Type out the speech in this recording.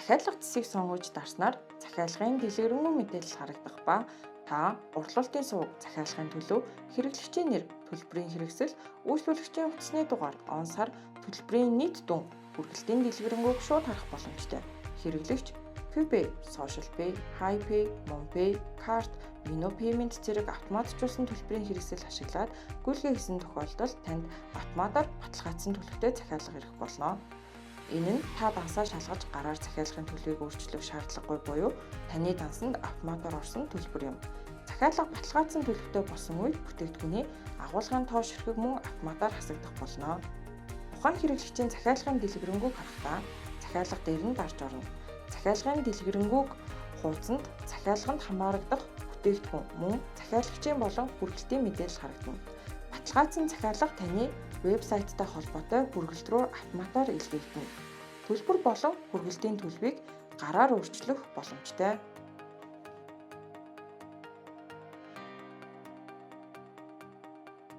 Захиалга цэсийг сонгож дарснаар захиалгын дэлгэрэнгүй мэдээлэл харагдах ба та урлуулалтын суваг захиалгын төлөв, хэрэглэгчийн нэр, төлбөрийн хэрэгсэл, үйлчлүүлэгчийн утасны дугаар, он сар, төлбөрийн нийт дүн, хүргэлтийн дэлгэрэнгүй шууд харах боломжтой. Хэрэглэгч PayPay, SocialPay, HiPay, MonPay, Card, Mino Payment зэрэг автоматжуулсан төлбөрийн хэрэгсэл ашиглаад гүйлгээ хийсэн тохиолдолд танд автоматар баталгаажсан төлөвтэй захиалга ирэх болно. Энэ нь та дансаа шалгаж гараар захиалгын төлөвийг өөрчлөх шаардлагагүй буюу таны дансанд автоматар орсон төлбөр юм. Захиалга баталгаажсан төлөвтэй болсон үед бүтээгдэхүүний агуулгын тоо ширхэг мөн автоматар хасагдах болно. Ухаан хэрэглэгчийн захиалгын дэлгэрэнгүй харахтаа захиалга дээр нь дарж орно. Захиалгын дэлгэрэнгүй хуудсанд захиалганд хамаарагдах бүтээгдэхүүн мөн захиалагчийн болон хүргэлтийн мэдээлэл харагдана. Баталгаажсан захиалга таны вебсайттай холбоотой хүргэлт рүү автоматар илгээгдэнэ. Төлбөр болон хүргэлтийн төлбөрийг гараар өөрчлөх боломжтой.